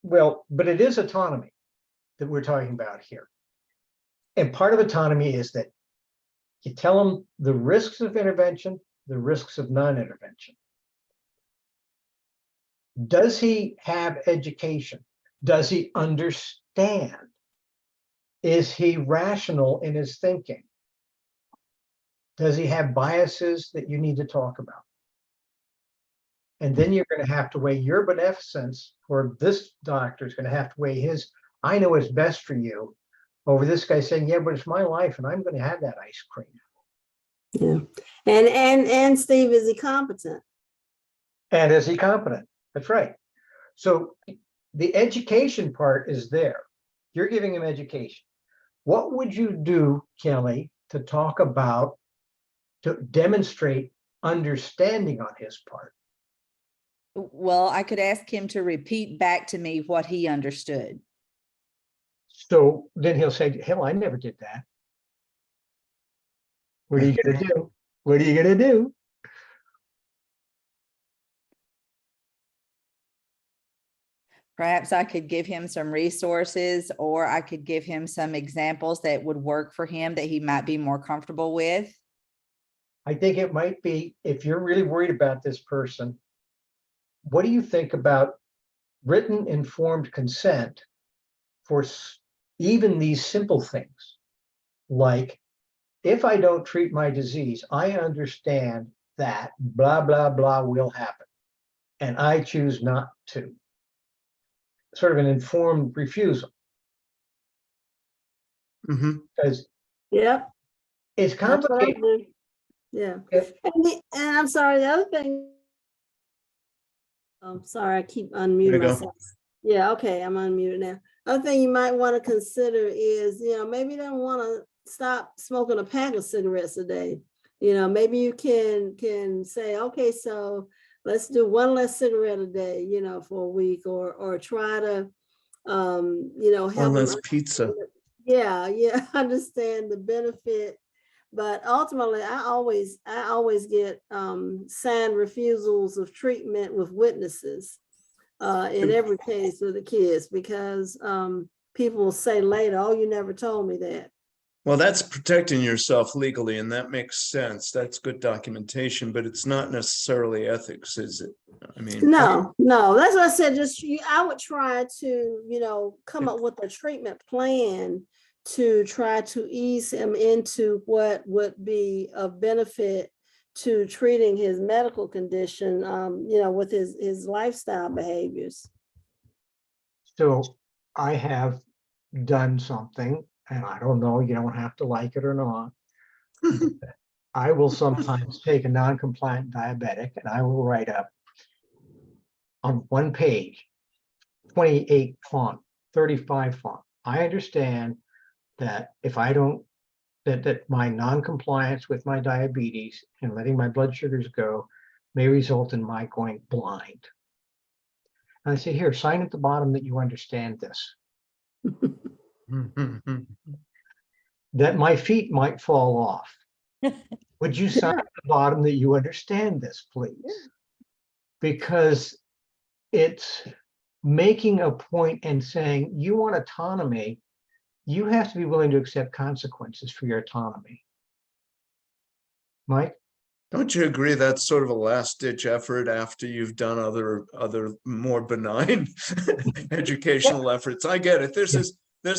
but it is autonomy that we're talking about here. And part of autonomy is that you tell them the risks of intervention, the risks of non-intervention. Does he have education? Does he understand? Is he rational in his thinking? Does he have biases that you need to talk about? And then you're going to have to weigh your beneficence, or this doctor is going to have to weigh his, I know what's best for you, over this guy saying, yeah, but it's my life and I'm going to have that ice cream. Yeah. And Steve, is he competent? And is he competent? That's right. So the education part is there. You're giving him education. What would you do, Kelly, to talk about, to demonstrate understanding on his part? Well, I could ask him to repeat back to me what he understood. So then he'll say, hell, I never did that. What are you gonna do? What are you gonna do? Perhaps I could give him some resources, or I could give him some examples that would work for him that he might be more comfortable with. I think it might be, if you're really worried about this person, what do you think about written informed consent for even these simple things? Like, if I don't treat my disease, I understand that blah, blah, blah will happen, and I choose not to. Sort of an informed refusal, Mhm. because Yep. it's That's what I complicated. do. Yeah. If- And I'm sorry, the other thing. I'm sorry, I keep There you unmuting go. myself. Yeah, okay, I'm unmuted now. Other thing you might want to consider is, maybe you don't want to stop smoking a pack of cigarettes a day. Maybe you can say, okay, so let's do one less cigarette a day, for a week, or try to, help One them less pizza. yeah, understand the benefit. But ultimately, I always get signed refusals of treatment with witnesses in every case with the kids, because people will say later, oh, you never told me that. Well, that's protecting yourself legally, and that makes sense. That's good documentation, but it's not necessarily ethics, is it? I mean, No, that's what I said. I would try to, come up with a treatment plan to try to ease him into what would be of benefit to treating his medical condition, with his lifestyle behaviors. So I have done something, and I don't know, you don't have to like it or not. I will sometimes take a non-compliant diabetic and I will write up on one page, 28 font, 35 font. I understand that if I don't, that my non-compliance with my diabetes and letting my blood sugars go may result in my going blind. And I say, here, sign at the bottom that you understand this, that my feet might fall off. Would you sign at the bottom that you understand this, please? Because it's making a point and saying, you want autonomy, you have to be willing to accept consequences for your autonomy. Mike? don't you agree that's sort of a last ditch effort after you've done other more benign educational efforts? I get it. This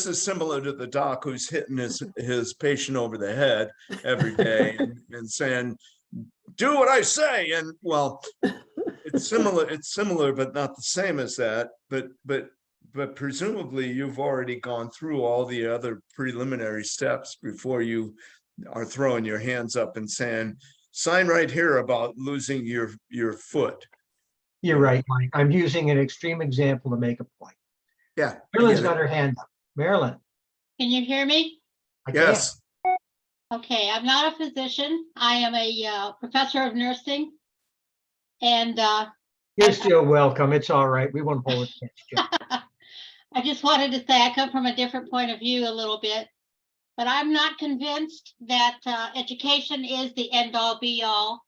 is similar to the doc who's hitting his patient over the head every day and saying, do what I say. And well, it's similar, but not the same as that. But presumably you've already gone through all the other preliminary steps before you are throwing your hands up and saying, sign right here about losing your foot. You're right, Mike. I'm using an extreme example to make a point. Yeah. Marilyn's got her hand up. Marilyn. Can you hear me? I can. Yes. Okay, I'm not a physician. I am a professor of nursing. And You're still welcome. It's all right. We won't hold it against you. I just wanted to say I come from a different point of view a little bit. But I'm not convinced that education is the end all be all.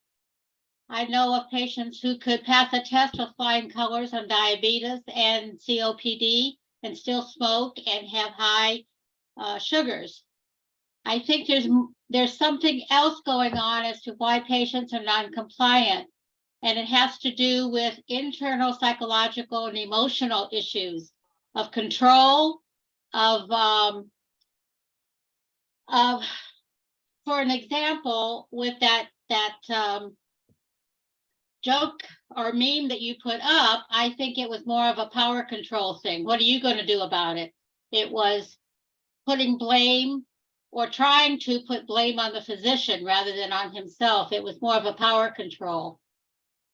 I know of patients who could pass a test with flying colors on diabetes and COPD and still smoke and have high sugars. I think there's something else going on as to why patients are non-compliant, and it has to do with internal psychological and emotional issues of control, of for an example, with that joke or meme that you put up, I think it was more of a power control thing. What are you going to do about it? It was putting blame or trying to put blame on the physician rather than on himself. It was more of a power control.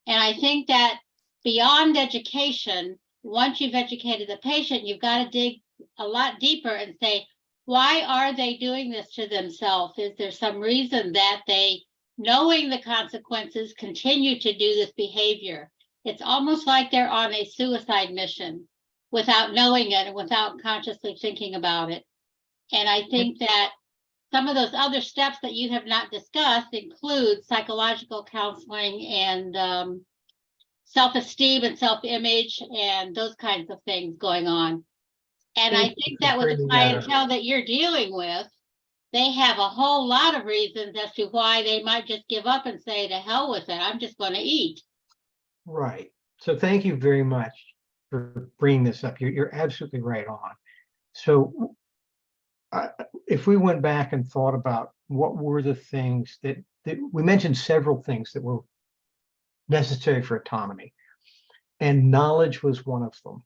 And I think that beyond education, once you've educated the patient, you've got to dig a lot deeper and say, why are they doing this to themselves? Is there some reason that they, knowing the consequences, continue to do this behavior? It's almost like they're on a suicide mission without knowing it and without consciously thinking about it. And I think that some of those other steps that you have not discussed include psychological counseling and self-esteem and self-image and those kinds of things going on. And I think that with the clientele that you're dealing with, they have a whole lot of reasons as to why they might just give up and say, to hell with it, I'm just going to eat. Right. So thank you very much for bringing this up. You're absolutely right on. So if we went back and thought about what were the things that we mentioned, several things that were necessary for autonomy, and knowledge was one of them.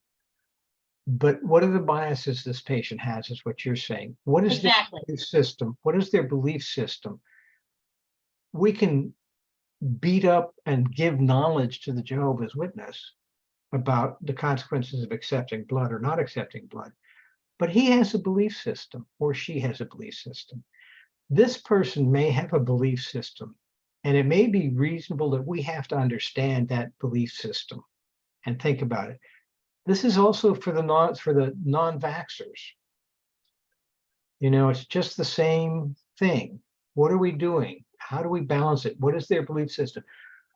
But what are the biases this patient has is what you're saying. What is Exactly. their belief system? What is their belief system? We can beat up and give knowledge to the Jehovah's Witness about the consequences of accepting blood or not accepting blood. But he has a belief system, or she has a belief system. This person may have a belief system, and it may be reasonable that we have to understand that belief system and think about it. This is also for the non-vaxxers. You know, it's just the same thing. What are we doing? How do we balance it? What is their belief system?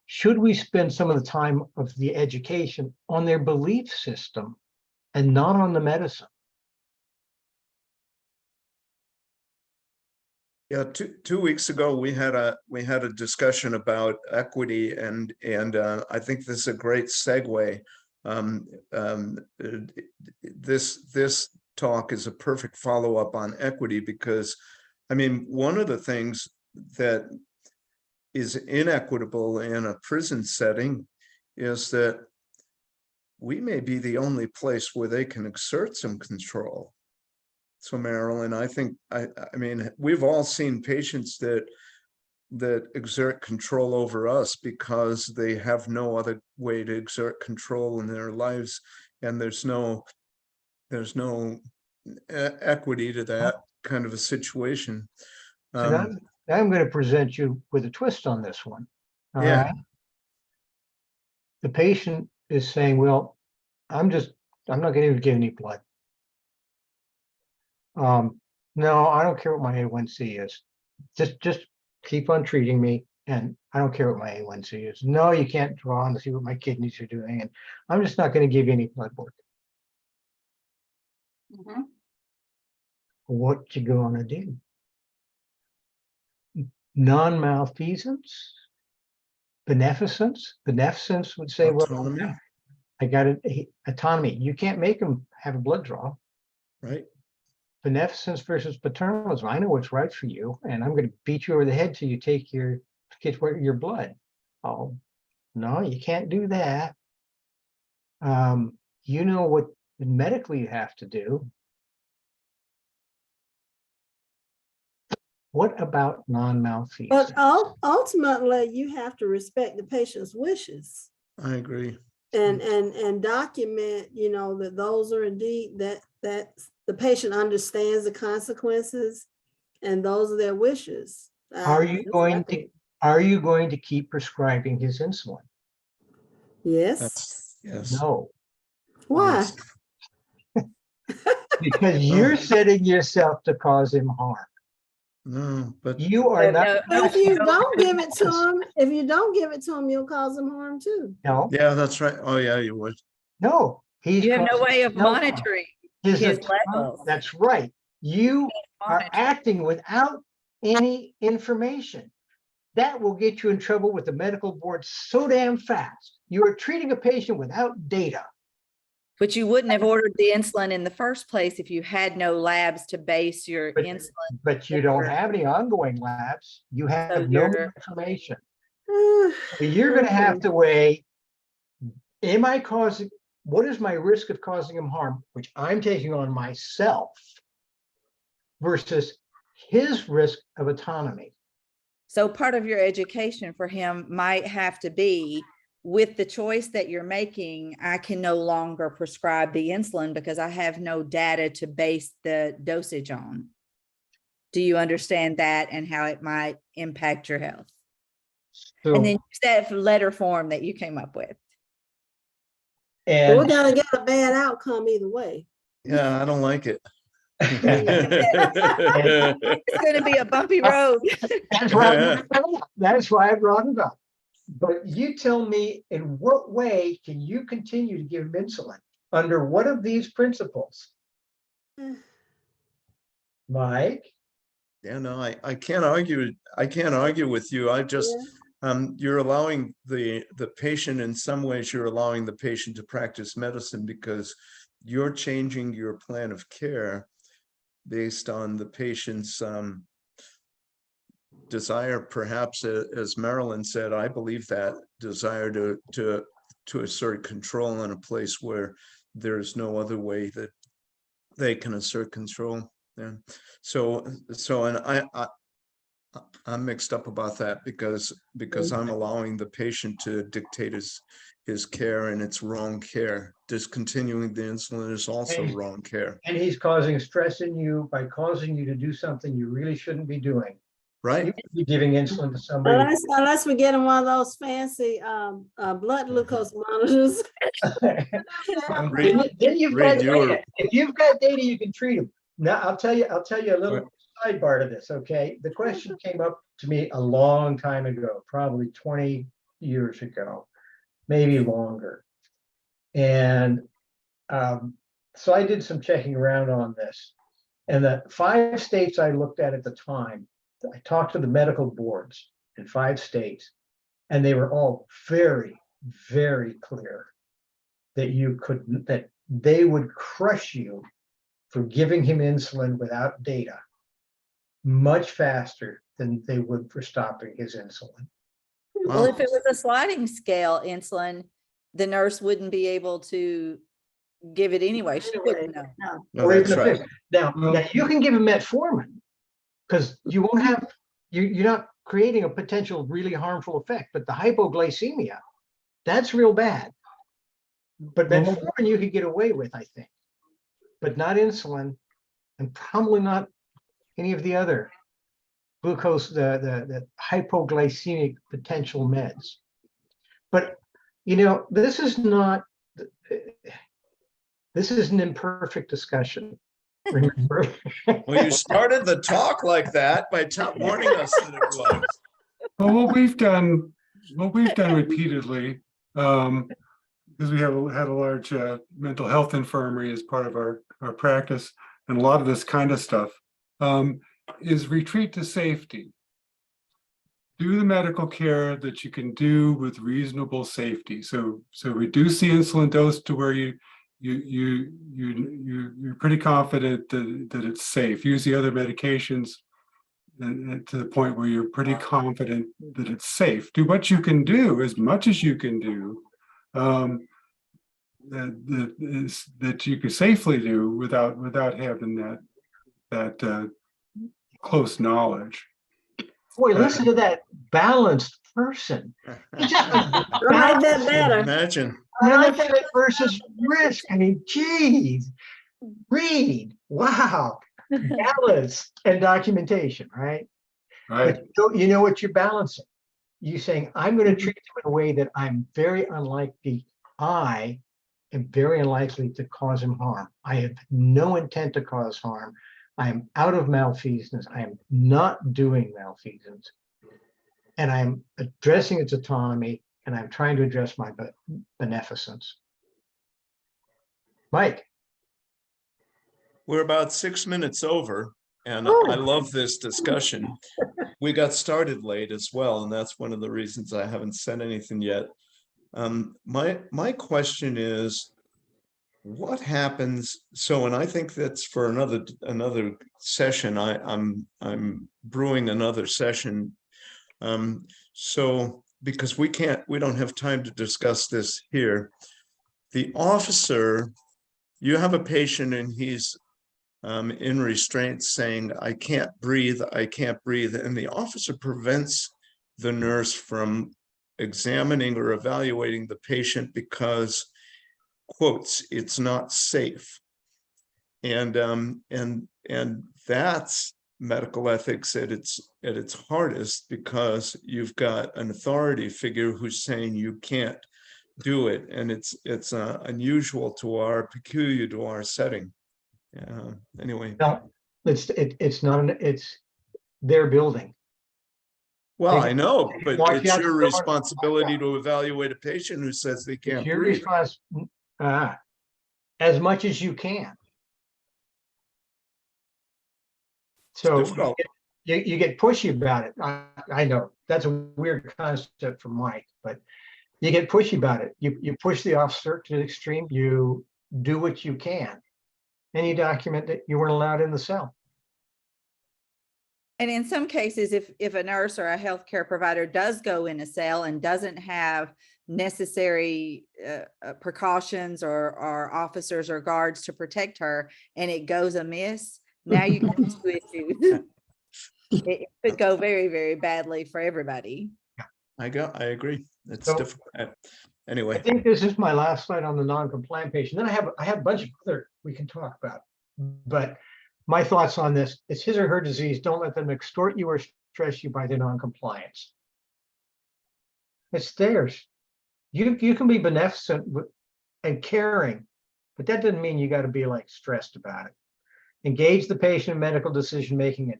Should we spend some of the time of the education on their belief system and not on the medicine? Yeah, two weeks ago we had a discussion about equity, and I think this is a great segue. This talk is a perfect follow-up on equity, because I mean, one of the things that is inequitable in a prison setting is that we may be the only place where they can exert some control. So Marilyn, I think, I mean, we've all seen patients that exert control over us because they have no other way to exert control in their lives, and there's no equity to that kind of a situation. And I'm going to present you with a twist on this one. All right. The patient is saying, well, I'm not going to give any blood. No, I don't care what my A1C is. Just keep on treating me, and I don't care what my A1C is. No, you can't draw on to see what my kidneys are doing, and I'm just not going to give you any blood work. Mhm. What you gonna do? Non-malfeasance, beneficence. Beneficence would say, Autonomy. well, I got autonomy. You can't make them have a blood draw. Right. Beneficence versus paternalism. I know what's right for you, and I'm going to beat you over the head till you take your blood. Oh, no, you can't do that. You know what medically you have to do. What about non-malfeasance? But ultimately, you have to respect the patient's wishes I agree. and document, you know, that those are indeed that the patient understands the consequences and those are their wishes. Are you going to keep prescribing his insulin? Yes. Yes. No, Why? Yes. because you're setting yourself to cause him harm. No, but You are not. If you don't give it to him, you'll cause him harm too. No, yeah, that's right. Oh yeah, you would. no. He's You have no causing way of himself harm. monitoring His his autonomy- levels. That's right. You are Monitor. acting without any information. That will get you in trouble with the medical board so damn fast. You are treating a patient without data. But you wouldn't have ordered the insulin in the first place if you had no labs to base your But- insulin. But you don't have any ongoing labs. You So have no you're- information. You're going to have to weigh, what is my risk of causing him harm, which I'm taking on myself, versus his risk of autonomy. So part of your education for him might have to be, with the choice that you're making, I can no longer prescribe the insulin because I have no data to base the dosage on. Do you understand that and how it might impact your health? So, And then use that letter form that you came up with. But we're and gonna get a bad outcome either way. Yeah, I don't like it. It's going to be a bumpy road. that's why I brought it up. But you tell me, in what way can you continue to give him insulin? Under what of these principles? Mike? Yeah, no, I can't argue. I can't argue with you. I just, you're allowing the patient, in some ways, you're allowing the patient to practice medicine because you're changing your plan of care based on the patient's desire, perhaps, as Marilyn said. I believe that desire to assert control in a place where there's no other way that they can assert control. Yeah. So and I'm mixed up about that because I'm allowing the patient to dictate his care, and it's wrong care. Discontinuing the insulin is also wrong care. And he's causing stress in you by causing you to do something you really shouldn't be doing. Right. You could be giving insulin to somebody. Unless we get him one of those fancy blood glucose monitors. then you've got Read your- data. If you've got data, you can treat them. Now I'll tell you a little sidebar to this. Okay. The question came up to me a long time ago, probably 20 years ago, maybe longer. And so I did some checking around on this. And the 5 states I looked at the time, I talked to the medical boards in 5 states, and they were all very, very clear that they would crush you for giving him insulin without data much faster than they would for stopping his insulin. Well, if it was a sliding scale insulin, the nurse wouldn't be able to give it anyway. She wouldn't know. No, Or that's even a right. fix. Now you can give him metformin because you won't have, you're not creating a potential really harmful effect, but the hypoglycemia, that's real bad. But metformin you could get away with, I think, but not insulin, and probably not any of the other glucose, the hypoglycemic potential meds. But this is an imperfect discussion. Remember? Well, you started the talk like that by warning us that it was. Well, what we've done repeatedly, because we had a large mental health infirmary as part of our practice, and a lot of this kind of stuff, is retreat to safety. Do the medical care that you can do with reasonable safety. So reduce the insulin dose to where you're pretty confident that it's safe. Use the other medications to the point where you're pretty confident that it's safe. Do what you can do, as much as you can do, that you can safely do without having that close knowledge. Boy, listen to that balanced person. I like that better. Imagine. Benefit versus risk. I mean, geez, read. Wow. Balance and documentation, right? Right. But you know what you're balancing. You're saying, I'm going to treat them in a way that I'm very unlikely. I am very unlikely to cause him harm. I have no intent to cause harm. I am out of malfeasance. I am not doing malfeasance. And I'm addressing its autonomy, and I'm trying to address my beneficence. Mike. We're about 6 minutes over, and Ooh. I love this discussion. We got started late as well, and that's one of the reasons I haven't said anything yet. My question is, what happens? So, and I think that's for another session. I'm brewing another session. So because we don't have time to discuss this here. The officer, you have a patient and he's in restraint saying, I can't breathe, I can't breathe. And the officer prevents the nurse from examining or evaluating the patient because, quotes, it's not safe. And that's medical ethics at its hardest, because you've got an authority figure who's saying you can't do it, and it's unusual to our peculiar to our setting. Anyway, No, it's not, it's their building. well, They I know, but walk it's you out your the door. responsibility to evaluate a patient who says they It's can't your breathe. response, as much as you can. So difficult. you get pushy about it. I know that's a weird concept for Mike, but you get pushy about it. You push the officer to the extreme. You do what you can, and you document that you weren't allowed in the cell. And in some cases, if a nurse or a healthcare provider does go in a cell and doesn't have necessary precautions or officers or guards to protect her, and it goes amiss, now you got two issues. It could go very, very badly for everybody. I agree. It's So- difficult. I Anyway, think this is my last slide on the non-compliant patient. Then I have a bunch of other we can talk about, but my thoughts on this: it's his or her disease. Don't let them extort you or stress you by their non-compliance. It's theirs. You can be beneficent and caring, but that doesn't mean you got to be like stressed about it. Engage the patient in medical decision making and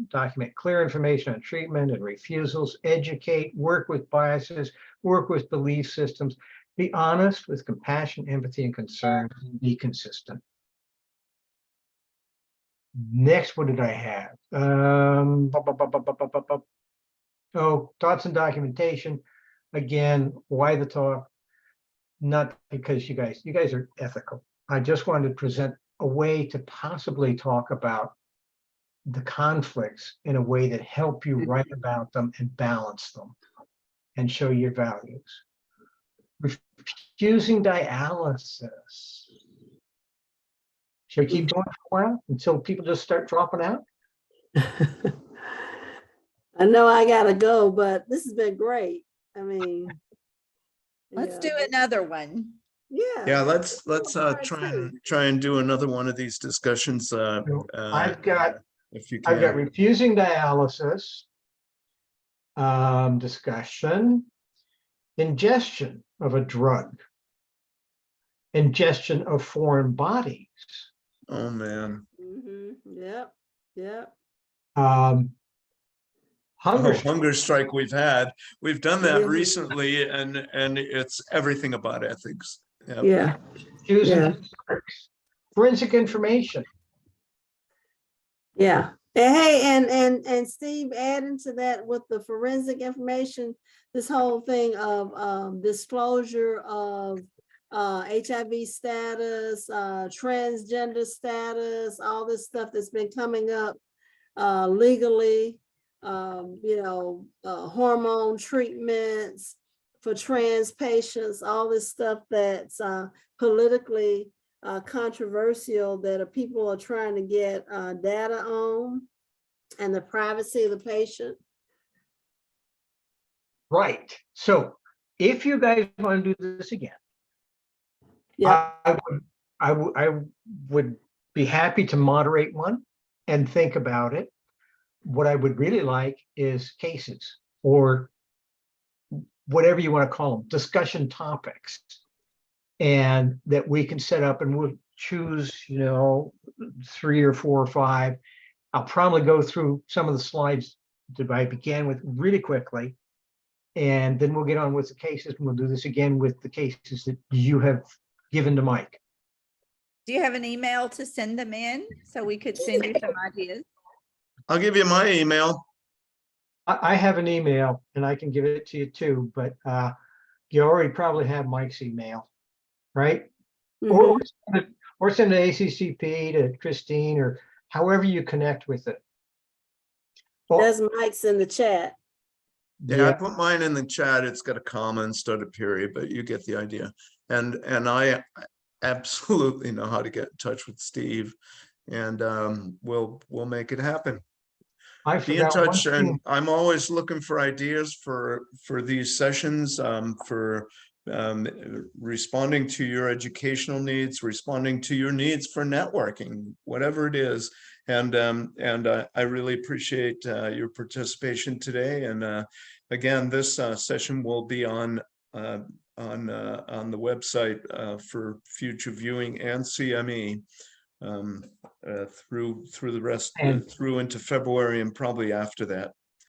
document clear information on treatment and refusals. Educate, work with biases, work with belief systems. Be honest with compassion, empathy, and concern. Be consistent. Next, what did I have? Oh, thoughts and documentation. Again, why the talk? Not because you guys are ethical. I just wanted to present a way to possibly talk about the conflicts in a way that help you write about them and balance them and show your values. Refusing dialysis. Should we keep going for a while until people just start dropping out? I know I gotta go, but this has been great. I mean. Let's yeah, do another one. yeah, let's try and do another one of these discussions. I've got If you I've got can. refusing dialysis, discussion, ingestion of a drug, ingestion of foreign bodies, Oh, man. Yep, yep. hunger. Hunger strike we've had. We've done that Yeah. recently, and it's everything about ethics. Yep. Yeah, Using forensic information. yeah. And hey, and Steve, adding to that with the forensic information, this whole thing of disclosure of HIV status, transgender status, all this stuff that's been coming up legally, hormone treatments for trans patients, all this stuff that's politically controversial that people are trying to get data on, and the privacy of the patient. Right. So if you guys want to do this again, Yeah, I would be happy to moderate one and think about it. What I would really like is cases, or whatever you want to call them, discussion topics, and that we can set up, and we'll choose, 3 or 4 or 5. I'll probably go through some of the slides that I began with really quickly, and then we'll get on with the cases, and we'll do this again with the cases that you have given to Mike. Do you have an email to send them in so we could send you some ideas? I'll give you my email. I have an email, and I can give it to you too, but you already probably have Mike's email, right? mhm. Or send an ACCP to Christine, or however you connect with it. Well, There's Mike's in the chat. Yeah, I put mine in the chat. It's got a comma instead of period, but you get the idea. And I absolutely know how to get in touch with Steve. and we'll make it happen. I Be in forgot one touch, and thing. I'm always looking for ideas for these sessions, for responding to your educational needs, responding to your needs for networking, whatever it is. And I really appreciate your participation today. And again, this session will be on the website for future viewing and CME. Through the rest And- through into February and probably after that.